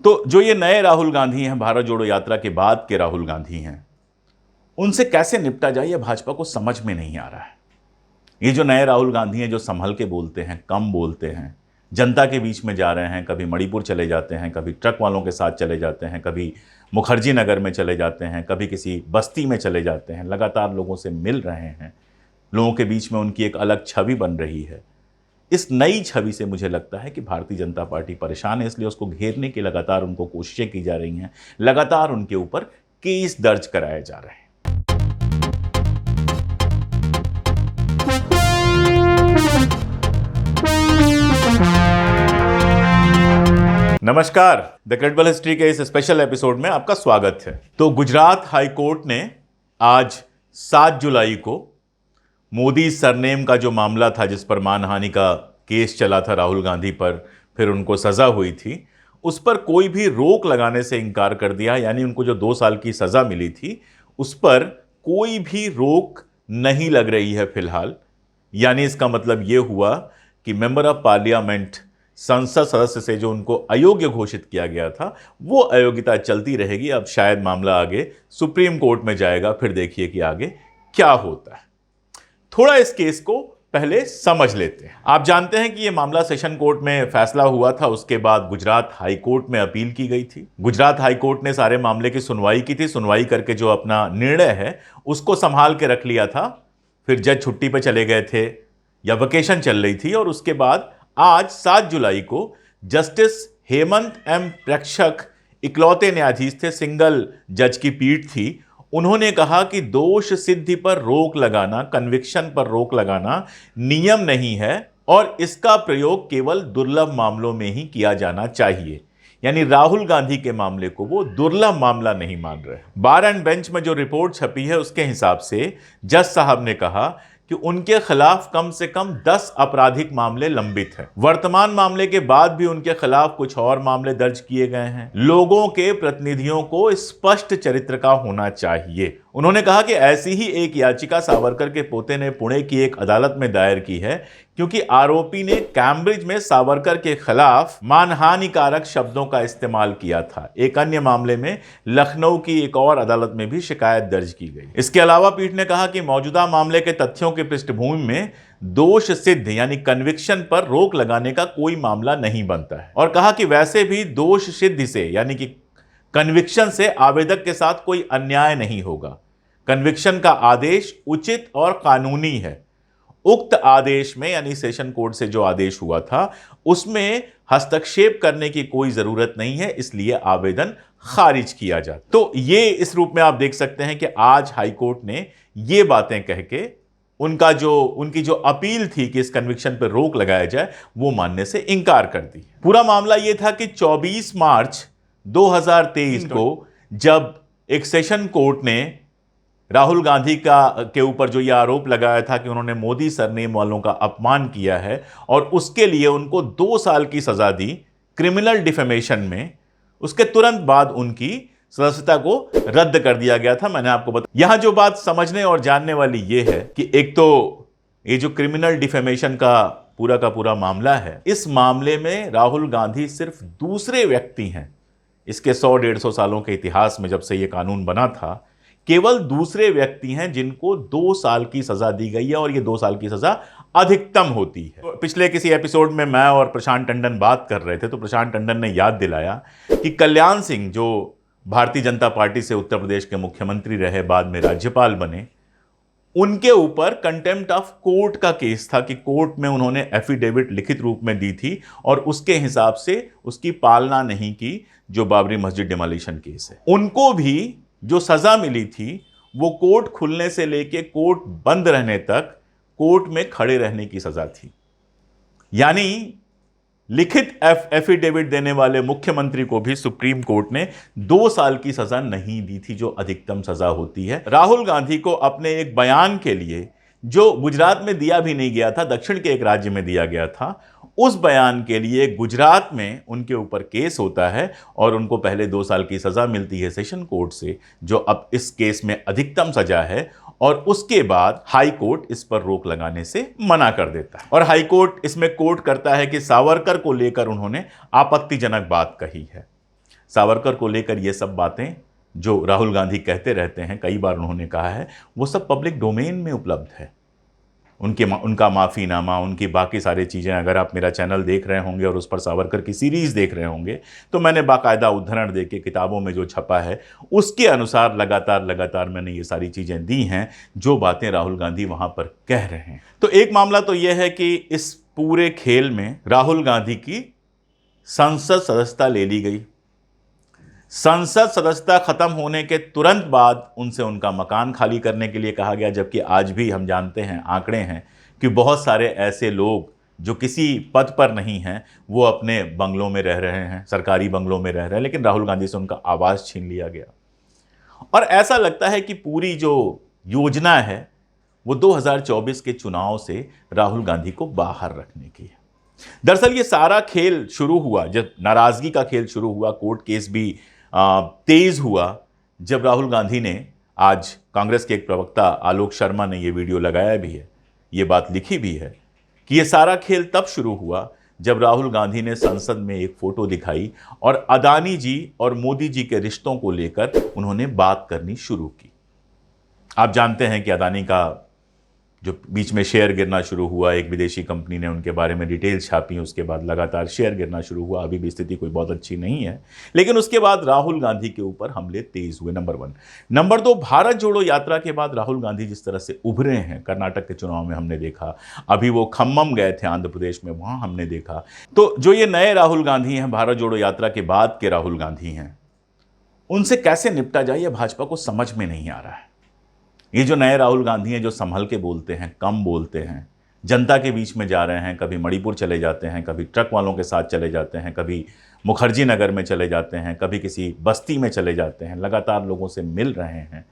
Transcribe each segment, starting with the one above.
तो जो ये नए राहुल गांधी हैं, भारत जोड़ो यात्रा के बाद के राहुल गांधी हैं, उनसे कैसे निपटा जाए ये भाजपा को समझ में नहीं आ रहा है। ये जो नए राहुल गांधी हैं, जो संभल के बोलते हैं, कम बोलते हैं, जनता के बीच में जा रहे हैं, कभी मणिपुर चले जाते हैं, कभी ट्रक वालों के साथ चले जाते हैं, कभी मुखर्जी नगर में चले जाते हैं, कभी किसी बस्ती में चले जाते हैं, लगातार लोगों से मिल रहे हैं, लोगों के बीच में उनकी एक अलग छवि बन रही है। इस नई छवि से मुझे लगता है कि भारतीय जनता पार्टी परेशान है, इसलिए उसको घेरने की लगातार उनको कोशिशें की जा रही हैं, लगातार उनके ऊपर केस दर्ज कराए जा रहे हैं। नमस्कार, द क्रेडिबल हिस्ट्री के इस स्पेशल एपिसोड में आपका स्वागत है। तो गुजरात हाई कोर्ट ने आज 7 जुलाई को मोदी सरनेम का जो मामला था, जिस पर मानहानि का केस चला था राहुल गांधी पर, फिर उनको सजा हुई थी, उस पर कोई भी रोक लगाने से इनकार कर दिया। यानी उनको जो 2 साल की सजा मिली थी उस पर कोई भी रोक नहीं लग रही है फिलहाल। यानी इसका मतलब यह हुआ कि मेंबर ऑफ पार्लियामेंट, संसद सदस्य से जो उनको अयोग्य घोषित किया गया था, वो अयोग्यता चलती रहेगी। अब शायद मामला आगे सुप्रीम कोर्ट में जाएगा, फिर देखिए कि आगे क्या होता है। थोड़ा इस केस को पहले समझ लेते हैं। आप जानते हैं कि यह मामला सेशन कोर्ट में फैसला हुआ था, उसके बाद गुजरात हाई कोर्ट में अपील की गई थी। गुजरात हाई कोर्ट ने सारे मामले की सुनवाई की थी, सुनवाई करके जो अपना निर्णय है उसको संभाल के रख लिया था। फिर जज छुट्टी पर चले गए थे या वेकेशन चल रही थी, और उसके बाद आज 7 जुलाई को जस्टिस हेमंत एम प्रेक्षक इकलौते न्यायाधीश थे, सिंगल जज की पीठ थी। उन्होंने कहा कि दोष सिद्धि पर रोक लगाना, कन्विक्शन पर रोक लगाना नियम नहीं है और इसका प्रयोग केवल दुर्लभ मामलों में ही किया जाना चाहिए। यानी राहुल गांधी के मामले को वो दुर्लभ मामला नहीं मान रहे। बार एंड बेंच में जो रिपोर्ट छपी है उसके हिसाब से जज साहब ने कहा कि उनके खिलाफ कम से कम 10 आपराधिक मामले लंबित हैं। वर्तमान मामले के बाद भी उनके खिलाफ कुछ और मामले दर्ज किए गए हैं। लोगों के प्रतिनिधियों को स्पष्ट चरित्र का होना चाहिए। उन्होंने कहा कि ऐसी ही एक याचिका सावरकर के पोते ने पुणे की एक अदालत में दायर की है, क्योंकि आरोपी ने कैम्ब्रिज में सावरकर के खिलाफ मानहानिकारक शब्दों का इस्तेमाल किया था। एक अन्य मामले में लखनऊ की एक और अदालत में भी शिकायत दर्ज की गई। इसके अलावा पीठ ने कहा कि मौजूदा मामले के तथ्यों की पृष्ठभूमि में दोष सिद्ध यानी कन्विक्शन पर रोक लगाने का कोई मामला नहीं बनता है, और कहा कि वैसे भी दोष सिद्धि से यानी कि कन्विक्शन से आवेदक के साथ कोई अन्याय नहीं होगा। कन्विक्शन का आदेश उचित और कानूनी है। उक्त आदेश में यानी सेशन कोर्ट से जो आदेश हुआ था उसमें हस्तक्षेप करने की कोई जरूरत नहीं है, इसलिए आवेदन खारिज किया जाए। तो ये इस रूप में आप देख सकते हैं कि आज हाई कोर्ट ने ये बातें कह के उनकी जो अपील थी कि इस कन्विक्शन पर रोक लगाया जाए, वो मानने से इनकार कर दी। पूरा मामला ये था कि 24 मार्च 2023 को जब एक सेशन कोर्ट ने राहुल गांधी के ऊपर जो यह आरोप लगाया था कि उन्होंने मोदी सरनेम वालों का अपमान किया है और उसके लिए उनको 2 साल की सजा दी क्रिमिनल डिफेमेशन में, उसके तुरंत बाद उनकी सदस्यता को रद्द कर दिया गया था। मैंने आपको बताया। यहां जो बात समझने और जानने वाली यह है कि एक तो ये जो क्रिमिनल डिफेमेशन का पूरा मामला है, इस मामले में राहुल गांधी सिर्फ दूसरे व्यक्ति हैं। इसके 100-150 सालों के इतिहास में जब से यह कानून बना था, केवल दूसरे व्यक्ति हैं जिनको 2 साल की सजा दी गई है, और ये 2 साल की सजा अधिकतम होती है। तो पिछले किसी एपिसोड में मैं और प्रशांत टंडन बात कर रहे थे, तो प्रशांत टंडन ने याद दिलाया कि कल्याण सिंह जो भारतीय जनता पार्टी से उत्तर प्रदेश के मुख्यमंत्री रहे, बाद में राज्यपाल बने, उनके ऊपर कंटेम्प्ट ऑफ कोर्ट का केस था कि कोर्ट में उन्होंने एफिडेविट लिखित रूप में दी थी और उसके हिसाब से उसकी पालना नहीं की, जो बाबरी मस्जिद डिमोलिशन केस है। उनको भी जो सजा मिली थी वो कोर्ट खुलने से लेके कोर्ट बंद रहने तक कोर्ट में खड़े रहने की सजा थी। यानी लिखित एफिडेविट देने वाले मुख्यमंत्री को भी सुप्रीम कोर्ट ने 2 साल की सजा नहीं दी थी, जो अधिकतम सजा होती है। राहुल गांधी को अपने एक बयान के लिए, जो गुजरात में दिया भी नहीं गया था, दक्षिण के एक राज्य में दिया गया था, उस बयान के लिए गुजरात में उनके ऊपर केस होता है और उनको पहले 2 साल की सजा मिलती है सेशन कोर्ट से, जो अब इस केस में अधिकतम सजा है, और उसके बाद हाई कोर्ट इस पर रोक लगाने से मना कर देता है। और हाई कोर्ट इसमें कोर्ट करता है कि सावरकर को लेकर उन्होंने आपत्तिजनक बात कही है। सावरकर को लेकर ये सब बातें जो राहुल गांधी कहते रहते हैं, कई बार उन्होंने कहा है, वो सब पब्लिक डोमेन में उपलब्ध है। उनका माफ़ीनामा, उनकी बाकी सारी चीज़ें, अगर आप मेरा चैनल देख रहे होंगे और उस पर सावरकर की सीरीज़ देख रहे होंगे तो मैंने बाकायदा उद्धरण दे के किताबों में जो छपा है उसके अनुसार लगातार मैंने ये सारी चीज़ें दी हैं जो बातें राहुल गांधी वहाँ पर कह रहे हैं। तो एक मामला तो यह है कि इस पूरे खेल में राहुल गांधी की संसद सदस्यता ले ली गई। संसद सदस्यता खत्म होने के तुरंत बाद उनसे उनका मकान खाली करने के लिए कहा गया, जबकि आज भी हम जानते हैं, आंकड़े हैं कि बहुत सारे ऐसे लोग जो किसी पद पर नहीं हैं वो अपने बंगलों में रह रहे हैं, सरकारी बंगलों में रह रहे हैं, लेकिन राहुल गांधी से उनका आवास छीन लिया गया। और ऐसा लगता है कि पूरी जो योजना है वो 2024 के चुनाव से राहुल गांधी को बाहर रखने की है। दरअसल ये सारा खेल शुरू हुआ, जब नाराजगी का खेल शुरू हुआ, कोर्ट केस भी तेज हुआ, जब राहुल गांधी ने, आज कांग्रेस के एक प्रवक्ता आलोक शर्मा ने ये वीडियो लगाया भी है, ये बात लिखी भी है कि ये सारा खेल तब शुरू हुआ जब राहुल गांधी ने संसद में एक फोटो दिखाई और अदानी जी और मोदी जी के रिश्तों को लेकर उन्होंने बात करनी शुरू की। आप जानते हैं कि अदानी का जो बीच में शेयर गिरना शुरू हुआ, एक विदेशी कंपनी ने उनके बारे में डिटेल छापी, उसके बाद लगातार शेयर गिरना शुरू हुआ। अभी भी स्थिति कोई बहुत अच्छी नहीं है, लेकिन उसके बाद राहुल गांधी के ऊपर हमले तेज हुए, नंबर 1। नंबर 2, भारत जोड़ो यात्रा के बाद राहुल गांधी जिस तरह से उभरे हैं, कर्नाटक के चुनाव में हमने देखा, अभी वो खम्मम गए थे आंध्र प्रदेश में, वहाँ हमने देखा। तो जो ये नए राहुल गांधी हैं, भारत जोड़ो यात्रा के बाद के राहुल गांधी हैं, उनसे कैसे निपटा जाए, यह भाजपा को समझ में नहीं आ रहा है। ये जो नए राहुल गांधी हैं, जो संभल के बोलते हैं, कम बोलते हैं, जनता के बीच में जा रहे हैं, कभी मणिपुर चले जाते हैं, कभी ट्रक वालों के साथ चले जाते हैं, कभी मुखर्जी नगर में चले जाते हैं, कभी किसी बस्ती में चले जाते हैं, लगातार लोगों से मिल रहे हैं,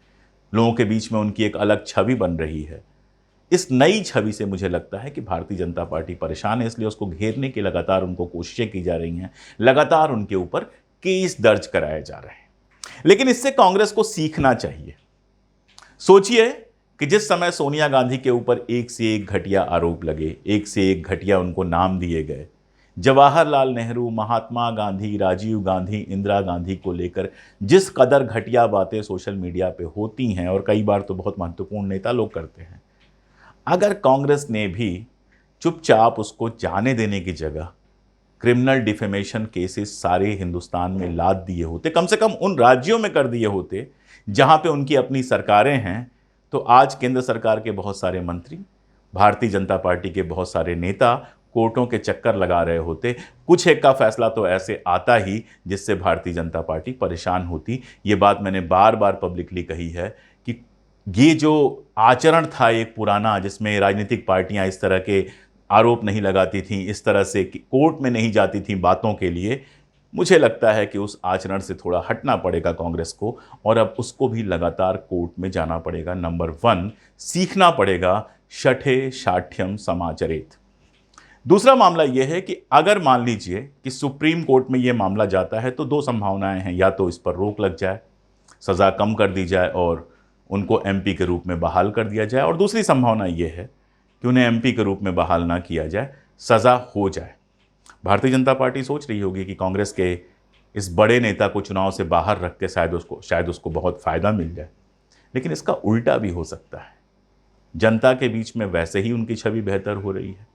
लोगों के बीच में उनकी एक अलग छवि बन रही है। इस नई छवि से मुझे लगता है कि भारतीय जनता पार्टी परेशान है, इसलिए उसको घेरने की लगातार उनको कोशिशें की जा रही हैं, लगातार उनके ऊपर केस दर्ज कराए जा रहे हैं। लेकिन इससे कांग्रेस को सीखना चाहिए। सोचिए कि जिस समय सोनिया गांधी के ऊपर एक से एक घटिया आरोप लगे, एक से एक घटिया उनको नाम दिए गए, जवाहरलाल नेहरू, महात्मा गांधी, राजीव गांधी, इंदिरा गांधी को लेकर जिस कदर घटिया बातें सोशल मीडिया पे होती हैं, और कई बार तो बहुत महत्वपूर्ण नेता लोग करते हैं, अगर कांग्रेस ने भी चुपचाप उसको जाने देने की जगह क्रिमिनल डिफेमेशन केसेस सारे हिंदुस्तान में लाद दिए होते, कम से कम उन राज्यों में कर दिए होते जहां पे उनकी अपनी सरकारें हैं, तो आज केंद्र सरकार के बहुत सारे मंत्री, भारतीय जनता पार्टी के बहुत सारे नेता कोर्टों के चक्कर लगा रहे होते। कुछ एक का फैसला तो ऐसे आता ही जिससे भारतीय जनता पार्टी परेशान होती। ये बात मैंने बार बार पब्लिकली कही है कि ये जो आचरण था एक पुराना, जिसमें राजनीतिक पार्टियां इस तरह के आरोप नहीं लगाती थीं, इस तरह से कोर्ट में नहीं जाती थीं बातों के लिए, मुझे लगता है कि उस आचरण से थोड़ा हटना पड़ेगा कांग्रेस को, और अब उसको भी लगातार कोर्ट में जाना पड़ेगा। नंबर 1, सीखना पड़ेगा शठे शाठ्यम समाचरेत। दूसरा मामला यह है कि अगर मान लीजिए कि सुप्रीम कोर्ट में यह मामला जाता है तो 2 संभावनाएं हैं, या तो इस पर रोक लग जाए, सज़ा कम कर दी जाए और उनको एमपी के रूप में बहाल कर दिया जाए, और दूसरी संभावना यह है कि उन्हें एमपी के रूप में बहाल ना किया जाए, सज़ा हो जाए। भारतीय जनता पार्टी सोच रही होगी कि कांग्रेस के इस बड़े नेता को चुनाव से बाहर रख के शायद उसको बहुत फ़ायदा मिल जाए, लेकिन इसका उल्टा भी हो सकता है। जनता के बीच में वैसे ही उनकी छवि बेहतर हो रही है,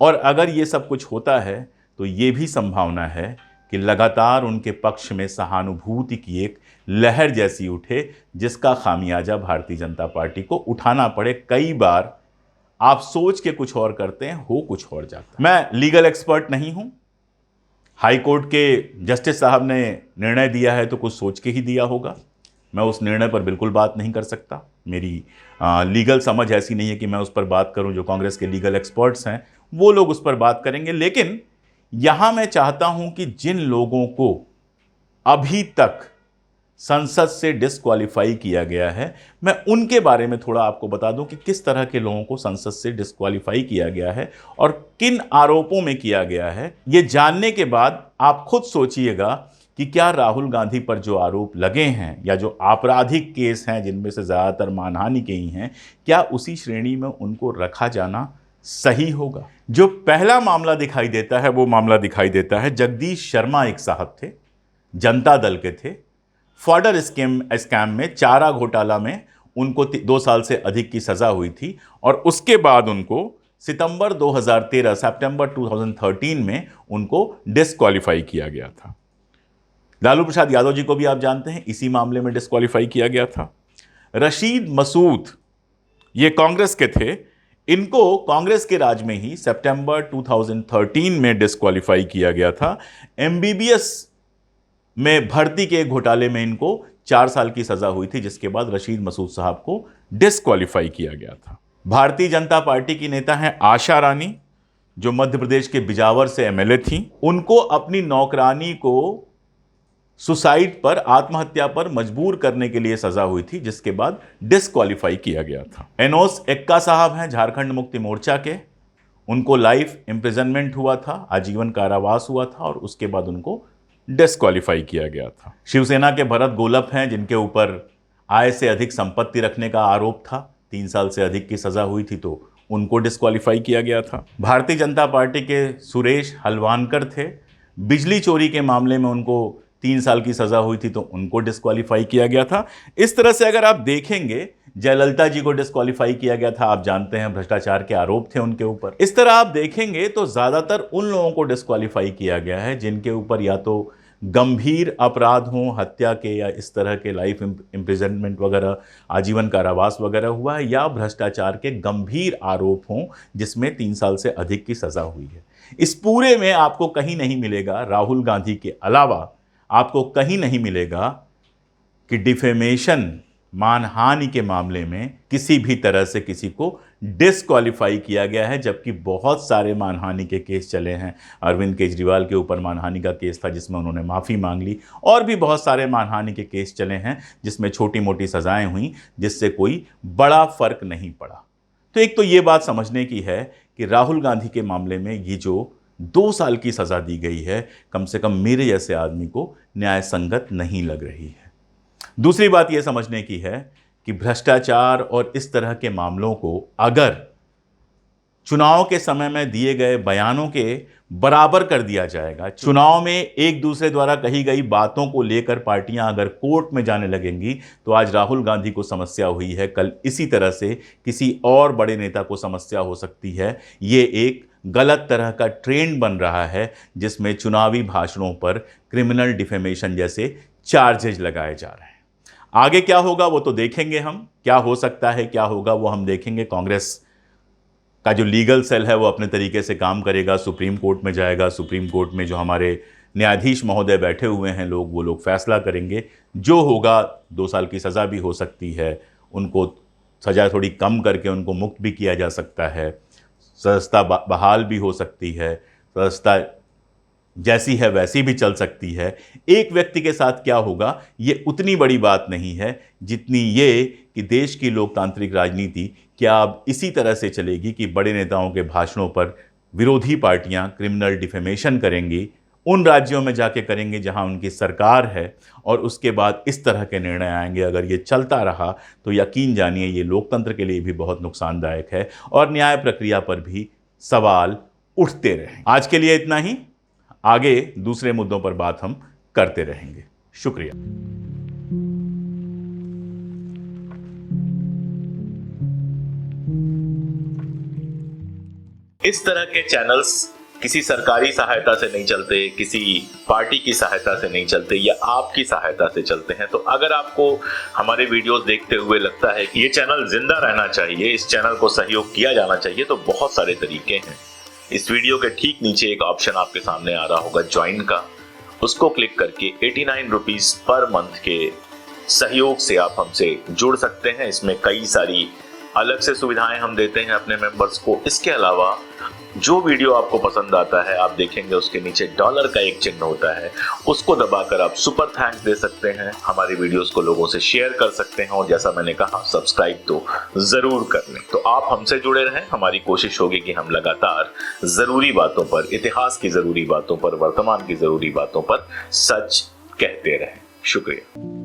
और अगर ये सब कुछ होता है तो ये भी संभावना है कि लगातार उनके पक्ष में सहानुभूति की एक लहर जैसी उठे, जिसका खामियाजा भारतीय जनता पार्टी को उठाना पड़े। कई बार आप सोच के कुछ और करते हैं, हो कुछ और जाता है। मैं लीगल एक्सपर्ट नहीं हूं, हाई कोर्ट के जस्टिस साहब ने निर्णय दिया है तो कुछ सोच के ही दिया होगा, मैं उस निर्णय पर बिल्कुल बात नहीं कर सकता। मेरी लीगल समझ ऐसी नहीं है कि मैं उस पर बात करूं। जो कांग्रेस के लीगल एक्सपर्ट्स हैं वो लोग उस पर बात करेंगे, लेकिन यहां मैं चाहता हूं कि जिन लोगों को अभी तक संसद से डिस्क्वालीफाई किया गया है, मैं उनके बारे में थोड़ा आपको बता दूं कि किस तरह के लोगों को संसद से डिस्क्वालीफाई किया गया है और किन आरोपों में किया गया है। ये जानने के बाद आप खुद सोचिएगा कि क्या राहुल गांधी पर जो आरोप लगे हैं या जो आपराधिक केस हैं जिनमें से ज़्यादातर मानहानि के ही हैं, क्या उसी श्रेणी में उनको रखा जाना सही होगा। जो पहला मामला दिखाई देता है वो मामला दिखाई देता है, जगदीश शर्मा एक साहब थे जनता दल के थे। फॉर्डर स्कैम में, चारा घोटाला में उनको 2 साल से अधिक की सजा हुई थी और उसके बाद उनको सितंबर 2013, सितंबर 2013 में उनको डिस्क्वालीफाई किया गया था। लालू प्रसाद यादव जी को भी आप जानते हैं, इसी मामले में डिस्क्वालीफाई किया गया था। रशीद मसूद, ये कांग्रेस के थे, इनको कांग्रेस के राज में ही सितंबर 2013 में डिस्क्वालीफाई किया गया था। एमबीबीएस में भर्ती के घोटाले में इनको 4 साल की सजा हुई थी, जिसके बाद रशीद मसूद साहब को डिस्क्वालीफाई किया गया था। भारतीय जनता पार्टी की नेता हैं आशा रानी, जो मध्य प्रदेश के बिजावर से एमएलए थी। उनको अपनी नौकरानी को सुसाइड पर, आत्महत्या पर मजबूर करने के लिए सजा हुई थी, जिसके बाद डिस्क्वालीफाई किया गया था। एनोस एक्का साहब हैं झारखंड मुक्ति मोर्चा के, उनको लाइफ इम्प्रिजनमेंट हुआ था, आजीवन कारावास हुआ था और उसके बाद उनको डिस्क्वालीफाई किया गया था। शिवसेना के भरत गोलप हैं, जिनके ऊपर आय से अधिक संपत्ति रखने का आरोप था, 3 साल से अधिक की सजा हुई थी, तो उनको डिस्क्वालीफाई किया गया था। भारतीय जनता पार्टी के सुरेश हलवानकर थे, बिजली चोरी के मामले में उनको 3 साल की सजा हुई थी, तो उनको डिस्क्वालीफाई किया गया था। इस तरह से अगर आप देखेंगे, जयललिता जी को डिस्क्वालीफाई किया गया था, आप जानते हैं भ्रष्टाचार के आरोप थे उनके ऊपर। इस तरह आप देखेंगे तो ज्यादातर उन लोगों को डिस्क्वालीफाई किया गया है जिनके ऊपर या तो गंभीर अपराध हों, हत्या के या इस तरह के लाइफ इम्प्रिजनमेंट वगैरह, आजीवन कारावास वगैरह हुआ है, या भ्रष्टाचार के गंभीर आरोप हों जिसमें 3 साल से अधिक की सजा हुई है। इस पूरे में आपको कहीं नहीं मिलेगा, राहुल गांधी के अलावा आपको कहीं नहीं मिलेगा कि डिफेमेशन, मानहानि के मामले में किसी भी तरह से किसी को डिस्क्वालीफाई किया गया है, जबकि बहुत सारे मानहानि के केस चले हैं। अरविंद केजरीवाल के ऊपर मानहानि का केस था जिसमें उन्होंने माफ़ी मांग ली, और भी बहुत सारे मानहानि के केस चले हैं जिसमें छोटी मोटी सजाएं हुई, जिससे कोई बड़ा फर्क नहीं पड़ा। तो एक तो ये बात समझने की है कि राहुल गांधी के मामले में ये जो 2 साल की सज़ा दी गई है, कम से कम मेरे जैसे आदमी को न्याय संगत नहीं लग रही है। दूसरी बात यह समझने की है कि भ्रष्टाचार और इस तरह के मामलों को अगर चुनाव के समय में दिए गए बयानों के बराबर कर दिया जाएगा, चुनाव में एक दूसरे द्वारा कही गई बातों को लेकर पार्टियां अगर कोर्ट में जाने लगेंगी, तो आज राहुल गांधी को समस्या हुई है, कल इसी तरह से किसी और बड़े नेता को समस्या हो सकती है। ये एक गलत तरह का ट्रेंड बन रहा है जिसमें चुनावी भाषणों पर क्रिमिनल डिफेमेशन जैसे चार्जेज लगाए जा रहे हैं। आगे क्या होगा वो तो देखेंगे हम, क्या हो सकता है, क्या होगा वो हम देखेंगे। कांग्रेस का जो लीगल सेल है वो अपने तरीके से काम करेगा, सुप्रीम कोर्ट में जाएगा, सुप्रीम कोर्ट में जो हमारे न्यायाधीश महोदय बैठे हुए हैं लोग, वो लोग फैसला करेंगे। जो होगा, 2 साल की सज़ा भी हो सकती है, उनको सज़ा थोड़ी कम करके उनको मुक्त भी किया जा सकता है, सदस्यता बहाल भी हो सकती है, सदस्यता जैसी है वैसी भी चल सकती है। एक व्यक्ति के साथ क्या होगा ये उतनी बड़ी बात नहीं है जितनी ये कि देश की लोकतांत्रिक राजनीति क्या अब इसी तरह से चलेगी कि बड़े नेताओं के भाषणों पर विरोधी पार्टियां क्रिमिनल डिफेमेशन करेंगी, उन राज्यों में जाके करेंगे जहां उनकी सरकार है, और उसके बाद इस तरह के निर्णय आएंगे। अगर ये चलता रहा तो यकीन जानिए ये लोकतंत्र के लिए भी बहुत नुकसानदायक है और न्याय प्रक्रिया पर भी सवाल उठते रहें। आज के लिए इतना ही, आगे दूसरे मुद्दों पर बात हम करते रहेंगे। शुक्रिया। इस तरह के चैनल्स किसी सरकारी सहायता से नहीं चलते, किसी पार्टी की सहायता से नहीं चलते, या आपकी सहायता से चलते हैं। तो अगर आपको हमारे वीडियोस देखते हुए लगता है कि ये चैनल जिंदा रहना चाहिए, इस चैनल को सहयोग किया जाना चाहिए, तो बहुत सारे तरीके हैं। इस वीडियो के ठीक नीचे एक ऑप्शन आपके सामने आ रहा होगा ज्वाइन का, उसको क्लिक करके 89 रुपीज पर मंथ के सहयोग से आप हमसे जुड़ सकते हैं। इसमें कई सारी अलग से सुविधाएं हम देते हैं अपने मेंबर्स को। इसके अलावा जो वीडियो आपको पसंद आता है, आप देखेंगे उसके नीचे डॉलर का एक चिन्ह होता है, उसको दबाकर आप सुपर थैंक्स दे सकते हैं, हमारी वीडियोस को लोगों से शेयर कर सकते हैं, और जैसा मैंने कहा सब्सक्राइब तो जरूर कर लें। तो आप हमसे जुड़े रहें। हमारी कोशिश होगी कि हम लगातार जरूरी बातों पर, इतिहास की जरूरी बातों पर, वर्तमान की जरूरी बातों पर सच कहते रहें। शुक्रिया।